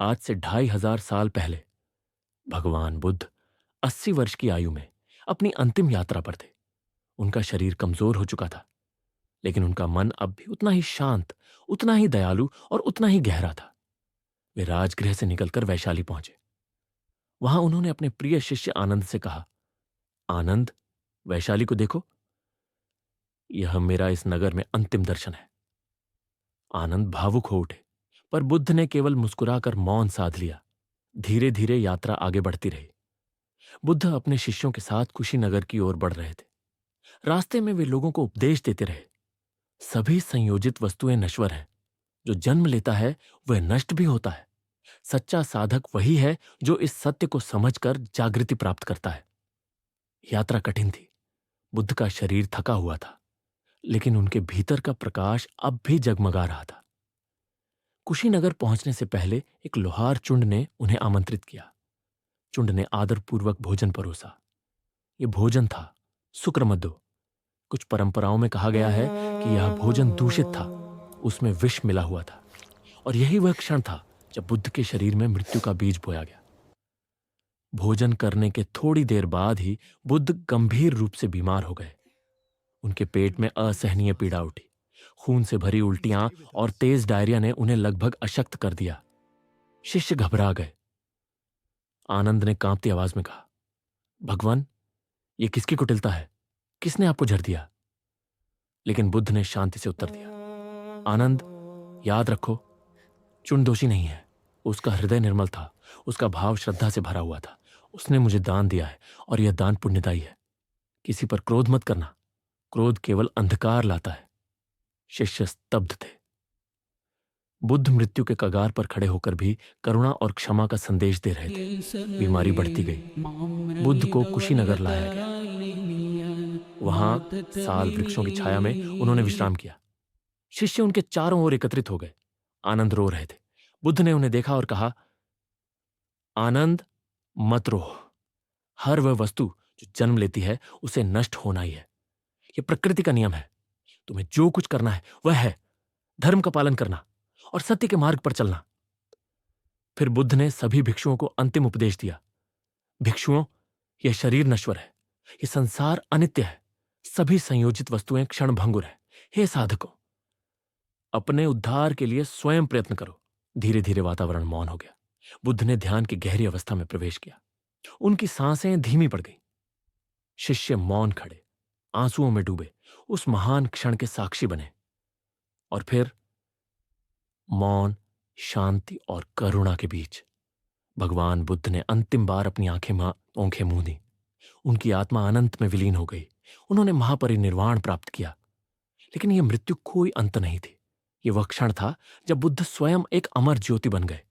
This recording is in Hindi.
आज से 2500 साल पहले भगवान बुद्ध 80 वर्ष की आयु में अपनी अंतिम यात्रा पर थे। उनका शरीर कमजोर हो चुका था, लेकिन उनका मन अब भी उतना ही शांत, उतना ही दयालु और उतना ही गहरा था। वे राजगृह से निकलकर वैशाली पहुंचे। वहां उन्होंने अपने प्रिय शिष्य आनंद से कहा, आनंद, वैशाली को देखो, यह मेरा इस नगर में अंतिम दर्शन है। आनंद भावुक हो उठे, पर बुद्ध ने केवल मुस्कुराकर मौन साध लिया। धीरे धीरे यात्रा आगे बढ़ती रही। बुद्ध अपने शिष्यों के साथ कुशीनगर की ओर बढ़ रहे थे। रास्ते में वे लोगों को उपदेश देते रहे, सभी संयोजित वस्तुएं नश्वर हैं। जो जन्म लेता है वह नष्ट भी होता है। सच्चा साधक वही है जो इस सत्य को समझकर जागृति प्राप्त करता है। यात्रा कठिन थी। बुद्ध का शरीर थका हुआ था, लेकिन उनके भीतर का प्रकाश अब भी जगमगा रहा था। कुशीनगर पहुंचने से पहले एक लोहार चुंड ने उन्हें आमंत्रित किया। चुंड ने आदरपूर्वक भोजन परोसा। यह भोजन था सुक्रमद्दो। कुछ परंपराओं में कहा गया है कि यह भोजन दूषित था, उसमें विष मिला हुआ था, और यही वह क्षण था जब बुद्ध के शरीर में मृत्यु का बीज बोया गया। भोजन करने के थोड़ी देर बाद ही बुद्ध गंभीर रूप से बीमार हो गए। उनके पेट में असहनीय पीड़ा उठी। खून से भरी उल्टियां और तेज डायरिया ने उन्हें लगभग अशक्त कर दिया। शिष्य घबरा गए। आनंद ने कांपती आवाज में कहा, भगवान, ये किसकी कुटिलता है? किसने आपको झर दिया? लेकिन बुद्ध ने शांति से उत्तर दिया, आनंद, याद रखो, चुन दोषी नहीं है। उसका हृदय निर्मल था, उसका भाव श्रद्धा से भरा हुआ था। उसने मुझे दान दिया है और यह दान पुण्यदायी है। किसी पर क्रोध मत करना, क्रोध केवल अंधकार लाता है। शिष्य स्तब्ध थे। बुद्ध मृत्यु के कगार पर खड़े होकर भी करुणा और क्षमा का संदेश दे रहे थे। बीमारी बढ़ती गई। बुद्ध को कुशीनगर लाया गया। वहां साल वृक्षों की छाया में उन्होंने विश्राम किया। शिष्य उनके चारों ओर एकत्रित हो गए। आनंद रो रहे थे। बुद्ध ने उन्हें देखा और कहा, आनंद, मत रो। हर वह वस्तु जो जन्म लेती है उसे नष्ट होना ही है। यह प्रकृति का नियम है। तुम्हें जो कुछ करना है वह है धर्म का पालन करना और सत्य के मार्ग पर चलना। फिर बुद्ध ने सभी भिक्षुओं को अंतिम उपदेश दिया। भिक्षुओं, यह शरीर नश्वर है, यह संसार अनित्य है, सभी संयोजित वस्तुएं क्षणभंगुर है। हे साधकों, अपने उद्धार के लिए स्वयं प्रयत्न करो। धीरे धीरे वातावरण मौन हो गया। बुद्ध ने ध्यान की गहरी अवस्था में प्रवेश किया। उनकी सांसें धीमी पड़ गईं। शिष्य मौन खड़े, आंसुओं में डूबे, उस महान क्षण के साक्षी बने। और फिर मौन, शांति और करुणा के बीच भगवान बुद्ध ने अंतिम बार अपनी आंखें मूंदी। उनकी आत्मा अनंत में विलीन हो गई। उन्होंने महापरिनिर्वाण प्राप्त किया। लेकिन यह मृत्यु कोई अंत नहीं थी। यह वह क्षण था जब बुद्ध स्वयं एक अमर ज्योति बन गए।